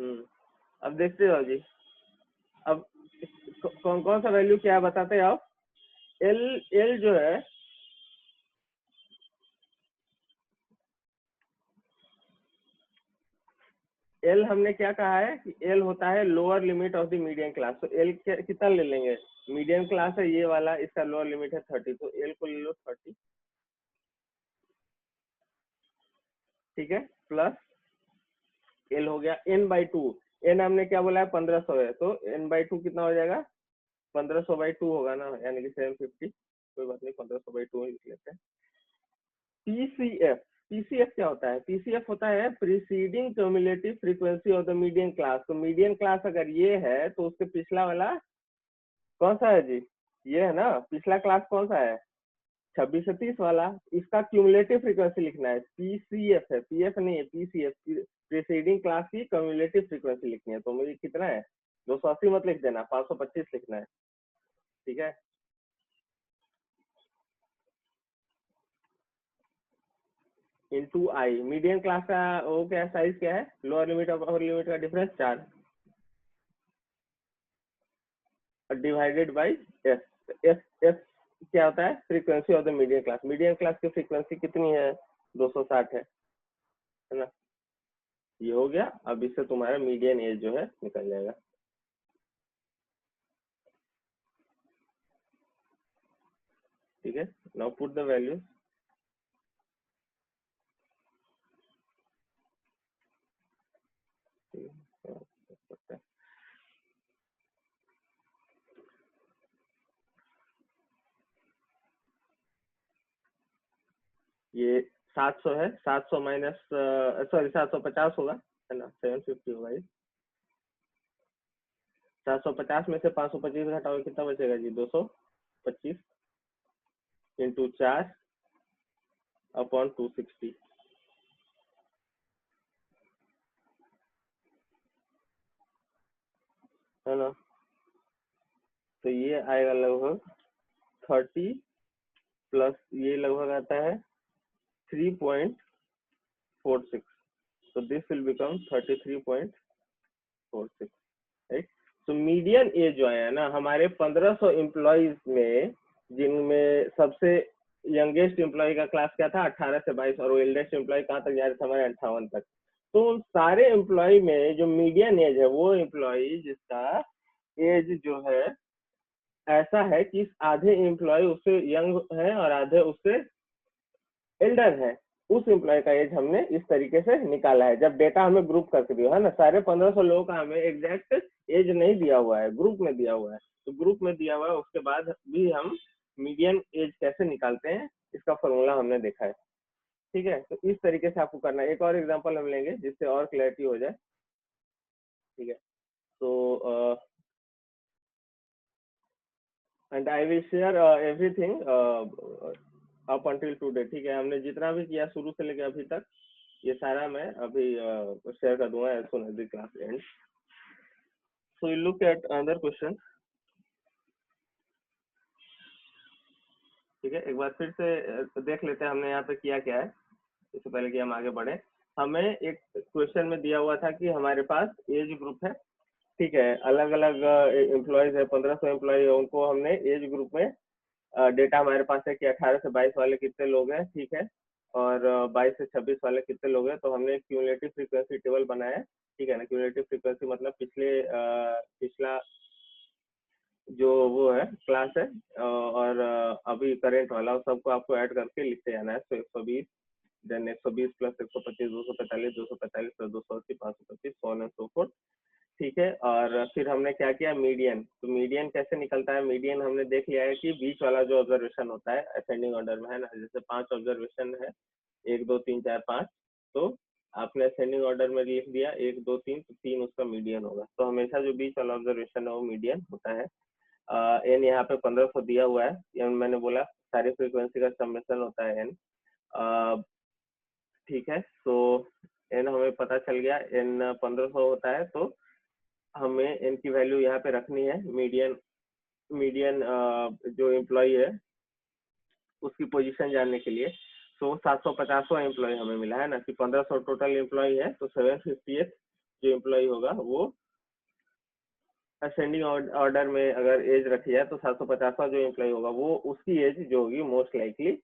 अब देखते हो जी, अब कौन कौन सा वैल्यू क्या बताते हैं आप। एल जो है एल हमने क्या कहा है कि एल होता है lower limit of the median class. तो एल कितना ले लेंगे, मीडियन क्लास है ये वाला, इसका लोअर लिमिट है 30, तो एल को ले लो 30, ठीक है, प्लस एल हो गया n/2। एन हमने क्या बोला है 1500 है, तो n/2 कितना हो जाएगा, 1500/2 होगा ना, यानी कि 750। कोई बात नहीं, 1500/2 लिख लेते हैं। पीसीएफ, पीसीएफ क्या होता है, पीसीएफ होता है preceding cumulative frequency of the median class. तो मीडियन क्लास अगर ये है तो उसके पिछला वाला कौन सा है जी, ये है ना, पिछला क्लास कौन सा है 26 से 30 वाला, इसका क्यूमुलेटिव फ्रीक्वेंसी लिखना है, पीसीएफ है, पीएफ नहीं है, पीसीएफ प्रीसीडिंग क्लास की क्यूमुलेटिव फ्रीक्वेंसी लिखनी है। तो मुझे कितना है 280 मत लिख देना, 525 लिखना है, ठीक है। इंटू आई, मीडियम क्लास का वो क्या साइज क्या है, लोअर लिमिट और अपर लिमिट का difference 4 divided by S. S S क्या होता है, frequency of the medium class. Medium class की फ्रीक्वेंसी कितनी है 260 है ना। ये हो गया। अब इससे तुम्हारा मीडियन एज जो है निकल जाएगा, ठीक है। नाउ पुट द वैल्यू, ये 700 है, 700 माइनस सॉरी 750 होगा है ना, 750 होगा ये। 750 में से 525 घटाओ कितना बचेगा जी, 225 इंटू 4 अपॉन 260, है ना। तो ये आएगा लगभग 30 प्लस ये लगभग आता है 3.46, तो दिस विल बिकम 33.46, राइट। तो मीडियन एज जो है ना हमारे 1500 एम्प्लॉइज में, जिनमें सबसे यंगेस्ट एम्प्लॉय का क्लास क्या था 18 से 22, और वो एल्डेस्ट एम्प्लॉय कहाँ तक जा रहे थे हमारे 58 तक। तो उन सारे एम्प्लॉय में जो मीडियन एज है वो एम्प्लॉय जिसका एज जो है ऐसा है कि आधे एम्प्लॉय उससे यंग है और आधे उससे एल्डर है, उस एम्प्लॉय का एज हमने इस तरीके से निकाला है। जब डेटा हमें ग्रुप करके दिया है ना, सारे 1500 लोगों का हमें एग्जैक्ट एज नहीं दिया हुआ है, ग्रुप में दिया हुआ है। तो ग्रुप में दिया हुआ है, उसके बाद भी हम मीडियन एज कैसे निकालते हैं इसका फॉर्मूला हमने देखा है, ठीक है। तो इस तरीके से आपको करना है। एक और एग्जांपल हम लेंगे जिससे और क्लैरिटी हो जाए, ठीक है। तो and I will share everything up until today, ठीक है। हमने जितना भी किया शुरू से लेकर अभी तक, ये सारा मैं अभी शेयर कर दूंगा as soon as the class end. So you look at another question, ठीक है। एक बार फिर से देख लेते हैं हमने यहाँ पे किया क्या है, इससे पहले कि हम आगे बढ़े। हमें एक क्वेश्चन में दिया हुआ था कि हमारे पास एज ग्रुप है, ठीक है, अलग अलग एम्प्लॉयज है, 1500 एम्प्लॉय है, उनको हमने एज ग्रुप में डेटा हमारे पास है कि 18 से 22 वाले कितने लोग हैं, ठीक है, और 22 से 26 वाले कितने लोग हैं। तो हमने क्यूमुलेटिव फ्रीक्वेंसी टेबल बनाया है, ठीक है ना। क्यूमुलेटिव फ्रीक्वेंसी मतलब पिछला जो वो है क्लास है और अभी करेंट वाला, सबको आपको ऐड करके लिखते जाना है। तो 120 then 120 plus 125 245 245 plus 280 525 so on and so forth, ठीक है। और फिर हमने क्या किया, मीडियन। तो मीडियन कैसे निकलता है, मीडियन हमने देख लिया है कि बीच वाला जो ऑब्जर्वेशन होता है असेंडिंग ऑर्डर में है ना, जैसे 5 ऑब्जर्वेशन है 1 2 3 4 5, तो आपने असेंडिंग ऑर्डर में लिख दिया 1 2 3, तो 3 उसका मीडियन होगा। तो हमेशा जो बीच वाला ऑब्जर्वेशन है वो मीडियन होता है। एन यहाँ पे 1500 दिया हुआ है, एन मैंने बोला सारी फ्रीक्वेंसी का समेशन होता है एन, ठीक है। तो एन हमें पता चल गया, एन 1500 होता है, तो हमें एन की वैल्यू यहाँ पे रखनी है। मीडियन जो एम्प्लॉय है उसकी पोजीशन जानने के लिए। तो 750वां एम्प्लॉय हमें मिला है ना, कि 1500 टोटल एम्प्लॉय है, तो 750th जो एम्प्लॉय होगा वो असेंडिंग ऑर्डर में अगर एज रखी जाए तो 750वां जो एम्प्लॉय होगा वो उसकी एज जो होगी मोस्ट लाइकली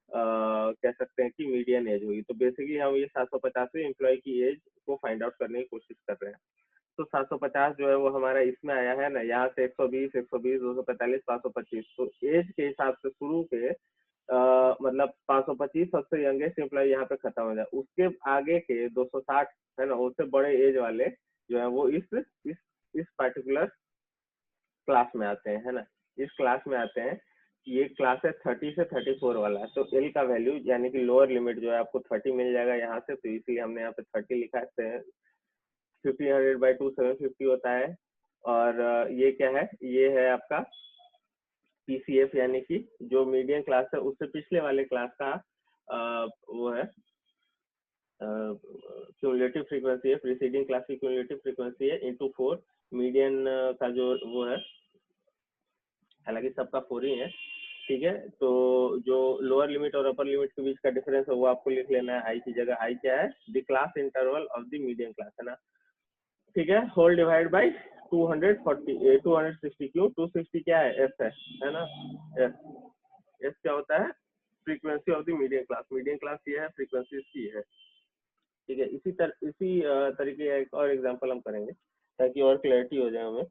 कह सकते हैं कि मीडियन एज होगी। तो बेसिकली हम ये 750वें एम्प्लॉय की एज को फाइंड आउट करने की कोशिश कर रहे हैं। तो 750 जो है वो हमारा इसमें आया है ना, यहाँ से 120, 120, 245, 525। तो एज के हिसाब से शुरू के मतलब 525 सबसे यंगेस्ट एम्प्लॉय यहाँ पे खत्म हो जाए, उसके आगे के 260 है ना, उससे बड़े एज वाले जो है वो इस पर्टिकुलर क्लास में आते हैं, है ना, इस क्लास में आते हैं। ये क्लास है 30 से 34 वाला। तो एल का वैल्यू यानी कि लोअर लिमिट जो है आपको 30 मिल जाएगा यहाँ से, तो इसलिए हमने यहाँ पे 30 लिखा है। 1500/2 750 होता है। और ये क्या है, ये है आपका पीसीएफ, यानी कि जो मीडियम क्लास है उससे पिछले वाले क्लास का वो है क्यूमुलेटिव फ्रीक्वेंसी है, प्रीसीडिंग क्लास की क्यूमुलेटिव फ्रीक्वेंसी है इंटू 4 मीडियन का जो वो है, हालांकि सबका 4 ही है, ठीक है। तो जो लोअर लिमिट और अपर लिमिट के बीच का डिफरेंस है वो आपको लिख लेना है आई की जगह। आई क्या है, the class interval of the medium class, है ना, ठीक है। होल डिवाइड बाई 240 260, क्यों 260 क्या है, एस है ना, एस। एस क्या होता है, frequency of the medium class ये है, फ्रीक्वेंसी इसकी है, ठीक है। इसी तरीके का एक और एग्जांपल हम करेंगे ताकि और क्लैरिटी हो जाए हमें।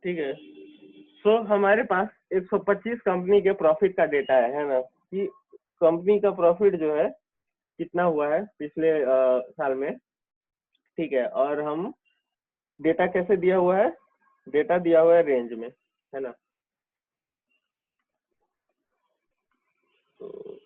ठीक है। सो हमारे पास 125 कंपनी के प्रॉफिट का डेटा है ना, कि कंपनी का प्रॉफिट जो है कितना हुआ है पिछले साल में, ठीक है। और हम डेटा कैसे दिया हुआ है, डेटा दिया हुआ है रेंज में, है ना। तो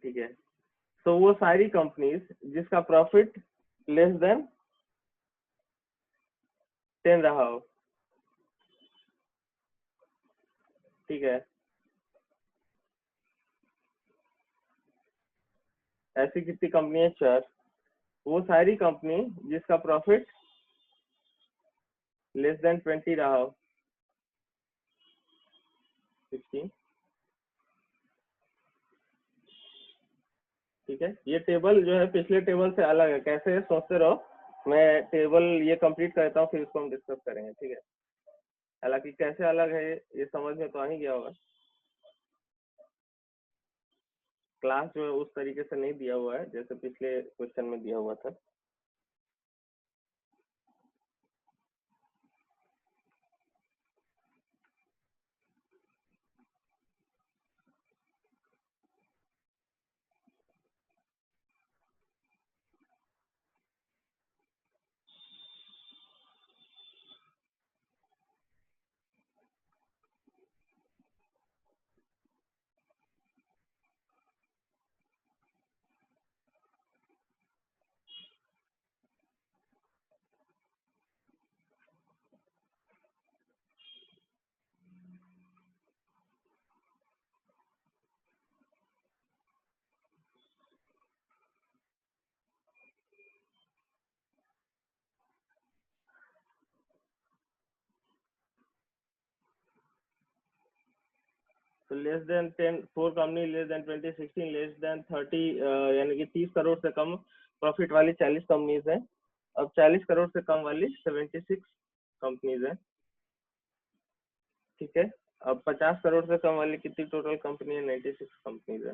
ठीक है, तो वो सारी कंपनीज जिसका प्रॉफिट लेस देन 10 रहा हो, ठीक है, ऐसी कितनी कंपनी है, 4। वो सारी कंपनी जिसका प्रॉफिट लेस देन 20 रहा हो, 16, ठीक है। ये टेबल जो है पिछले टेबल से अलग है, कैसे है सोचते रहो, मैं टेबल ये कंप्लीट करता हूँ फिर इसको हम डिस्कस करेंगे, ठीक है। हालांकि कैसे अलग है ये समझ में तो आ ही गया होगा। क्लास जो है उस तरीके से नहीं दिया हुआ है जैसे पिछले क्वेश्चन में दिया हुआ था। तो less than 10 4 company, less than 20 16, less than 30 यानी कि 30 करोड़ से कम प्रॉफिट वाली 40 कंपनीज हैं। अब 40 करोड़ से कम वाली 76 कंपनीज हैं, ठीक है। अब 50 करोड़ से कम वाली कितनी टोटल कंपनी है? 96 कंपनीज है।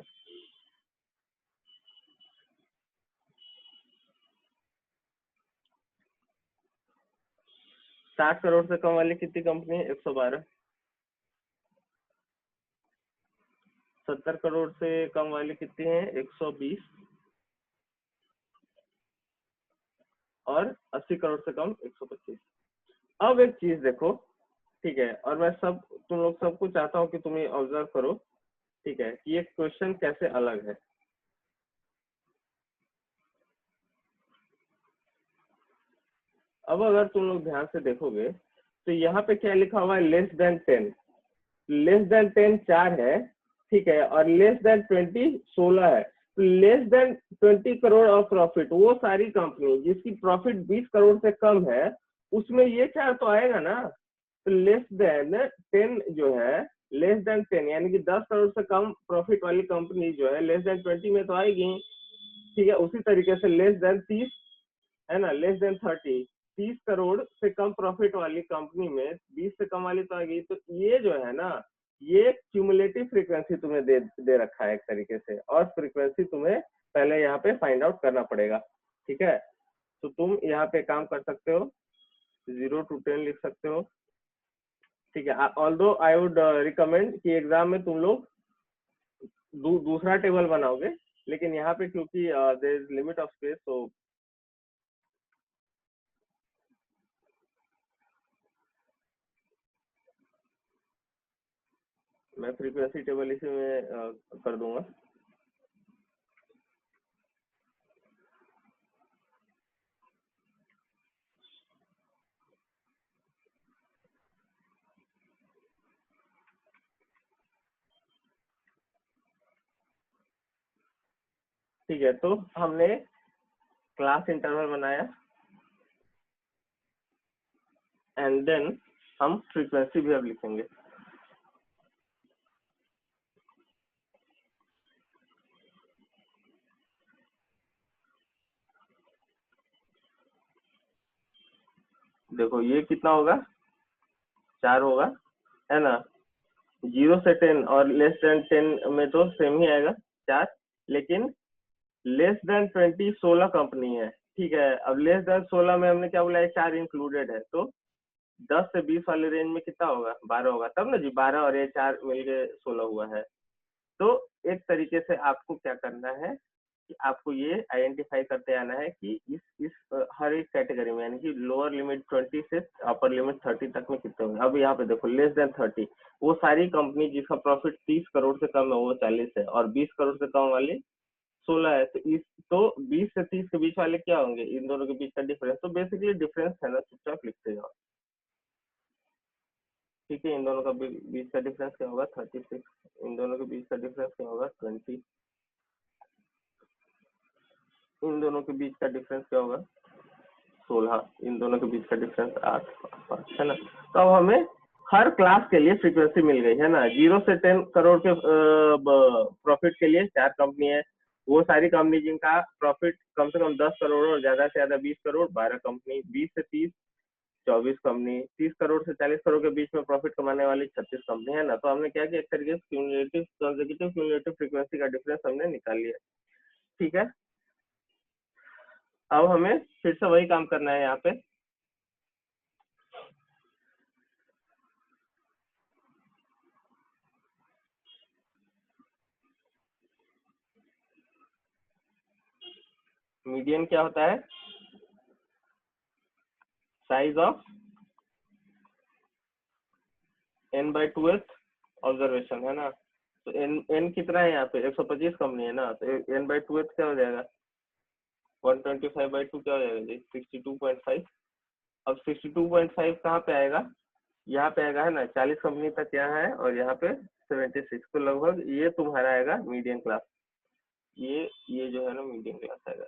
साठ करोड़ से कम वाली कितनी कंपनी है? 112। 70 करोड़ से कम वाली कितनी है? 120। और 80 करोड़ से कम 125। अब एक चीज देखो, ठीक है, और मैं सब तुम लोग सबको चाहता हूँ कि तुम ये ऑब्जर्व करो, ठीक है, कि ये क्वेश्चन कैसे अलग है। अब अगर तुम लोग ध्यान से देखोगे तो यहाँ पे क्या लिखा हुआ है? Less than 10। लेस देन 10 4 है, ठीक है, और लेस देन 20 16 है। Less than 20 crore of profit, वो सारी कंपनी जिसकी प्रॉफिट 20 करोड़ से कम है, उसमें ये चार तो आएगा ना। तो लेस देन 10 जो है, लेस देन 10 यानी कि 10 करोड़ से कम प्रॉफिट वाली कंपनी जो है लेस देन 20 में तो आएगी, ठीक है। उसी तरीके से लेस देन 30 है ना, लेस देन 30, 30 करोड़ से कम प्रॉफिट वाली कंपनी में 20 से कम वाली तो आ गई। तो ये जो है ना, ये क्यूमुलेटिव फ्रीक्वेंसी तुम्हें दे रखा है एक तरीके से, और फ्रीक्वेंसी तुम्हें पहले यहाँ पे फाइंड आउट करना पड़ेगा, ठीक है। तो तुम यहाँ पे काम कर सकते हो, 0 to 10 लिख सकते हो, ठीक है। ऑल्दो आई वुड रिकमेंड कि एग्जाम में तुम लोग दूसरा टेबल बनाओगे, लेकिन यहाँ पे क्योंकि there is limit of space, तो मैं फ्रीक्वेंसी टेबल इसी में कर दूंगा। ठीक है, तो हमने क्लास इंटरवल बनाया, एंड देन हम फ्रीक्वेंसी भी अब लिखेंगे। देखो ये कितना होगा? 4 होगा, है ना। 0 से 10 और लेस देन 10 में तो सेम ही आएगा, 4। लेकिन लेस देन 20 16 कंपनी है, ठीक है। अब लेस देन 16 में हमने क्या बोला है? 4 इंक्लूडेड है, तो 10 से 20 वाले रेंज में कितना होगा? 12 होगा, तब ना जी। 12 और ये 4 मिलके 16 हुआ है। तो एक तरीके से आपको क्या करना है कि आपको ये आइडेंटिफाई करते आना है कि हर एक कैटेगरी में, यानी कि लोअर लिमिट 20 से अपर लिमिट 30 तक में कितने होंगे। अब यहाँ पे देखो, लेस देन 30 वो सारी कंपनी जिसका प्रॉफिट 30 करोड़ से कम है वो 40 है, और 20 करोड़ से कम वाली 16 है। तो 20 से 30 के बीच वाले क्या होंगे? इन दोनों के बीच का डिफरेंस। तो बेसिकली डिफरेंस है ना, चुपचाप लिखते जाओ, ठीक है। इन दोनों का बीच का डिफरेंस क्या होगा? 36। इन दोनों के बीच का डिफरेंस क्या होगा? 20। इन दोनों के बीच का डिफरेंस क्या होगा? 16। इन दोनों के बीच का डिफरेंस 8, है ना। तो अब हमें हर क्लास के लिए फ्रीक्वेंसी मिल गई है ना। 0 से 10 करोड़ के प्रॉफिट के लिए 4 कंपनी है, वो सारी कंपनी जिनका प्रॉफिट कम से कम 10 करोड़ और ज्यादा से ज्यादा 20 करोड़ 12 कंपनी। 20 से 30 24 कंपनी। 30 करोड़ से 40 करोड़ के बीच में प्रॉफिट कमाने वाली 36 कंपनी, है ना। तो हमने क्या किया? एक तरीके से क्यूमुलेटिव कंसेक्यूटिव क्यूमुलेटिव फ्रीक्वेंसी का डिफरेंस हमने निकाल लिया, ठीक है। अब हमें फिर से वही काम करना है यहाँ पे। मीडियन क्या होता है? साइज ऑफ n/2th ऑब्जर्वेशन, है ना। तो n कितना है यहाँ पे? 125 कंपनी है ना, तो n/2th क्या हो जाएगा? 125/2 क्या हो जाएगा जी? 62.5। अब 62.5 कहाँ पे आएगा? यहाँ पे आएगा, है ना। 40 कंपनी तक यहाँ है, और यहाँ पे 76, तो लगभग ये तुम्हारा आएगा मीडियम क्लास। ये जो है ना मीडियम क्लास आएगा।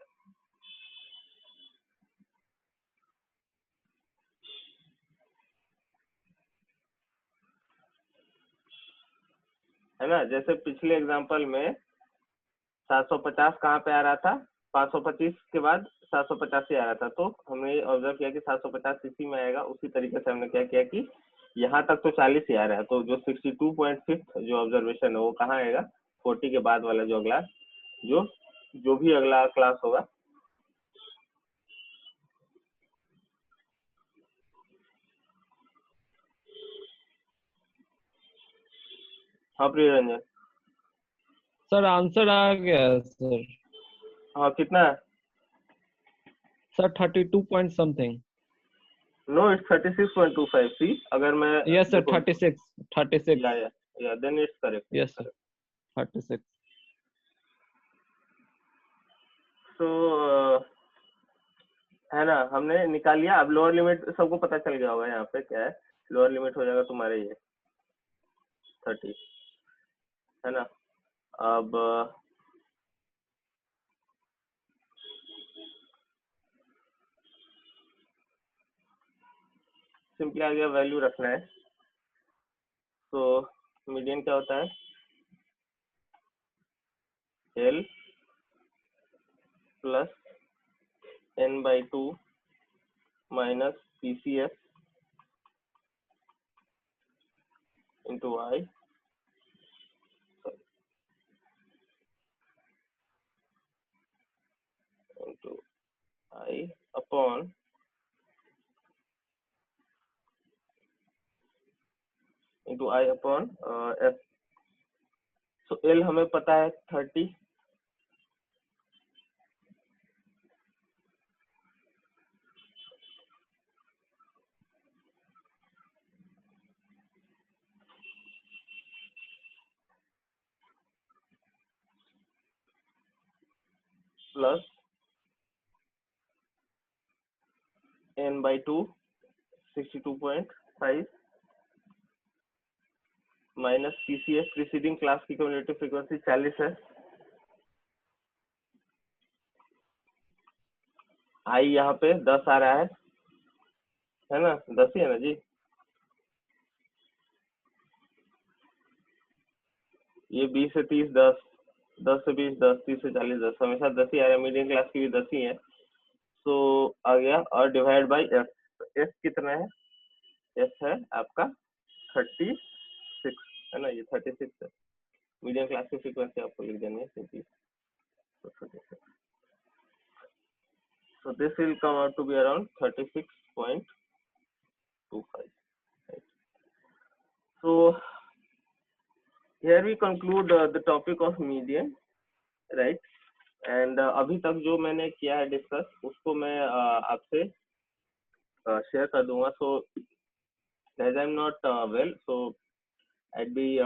है ना। जैसे पिछले एग्जांपल में 750 कहाँ पे आ रहा था, 525 के बाद 785 आ रहा था, तो हमने ऑब्जर्व किया कि 750 इसी में आएगा। उसी तरीके से हमने क्या किया कि यहाँ तक तो 40 ही आ रहा है, तो जो 62.5 जो ऑब्जर्वेशन है वो कहाँ आएगा, 40 के बाद वाला जो अगला जो भी अगला क्लास होगा। हाँ प्रिय रंजन। सर आंसर आ गया सर। हाँ कितना है? Sir 32 point something. No it's 36.25। See अगर मैं यस सर, देखो 36। या then it's yes sir, correct. 36। तो है ना, हमने निकाल लिया। अब लोअर लिमिट सबको पता चल गया होगा यहाँ पे क्या है। लोअर लिमिट हो जाएगा तुम्हारे ये 30, है ना। अब सिंपली आगे वैल्यू रखना है। तो मीडियन क्या होता है, L plus n/2 minus PCF into I into I upon F. So L हमें पता है 30 plus n/2 62.5 minus PCF preceding class की कम्युलेटिव फ्रीक्वेंसी 40 है। आई यहाँ पे 10 आ रहा है ना, 10 ही है ना जी। ये 20 से 30 10, 10 से 20 10, 30 से 40 10, हमेशा 10 ही आ रहा है। मीडियम क्लास की भी 10 ही है। तो आ गया और डिवाइड बाई एफ। एफ कितना है, एफ है आपका 36, है ना, ये 36 है। मीडियम क्लास की फ्रीक्वेंसी आपको लिख देनी है simply. So this will come out to be around 36.25. Right. So here we conclude the topic of median, right? And अभी तक जो मैंने किया है डिस्कस, उसको मैं आपसे शेयर कर दूंगा। So as I'm not well, so I'd be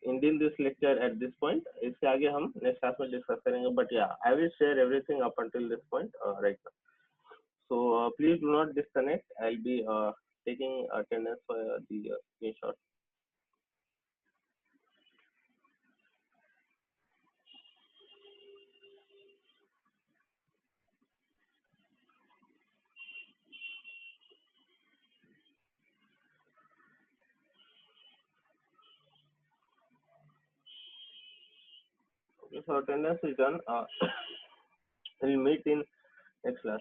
ending this lecture at this point. इससे आगे हम नेक्स्ट क्लास में डिस्कस करेंगे, but yeah, I will share everything up until this point right now. So please do not disconnect. I'll be taking attendance for the screenshot. Okay, so attendance is done. We'll meet in next class.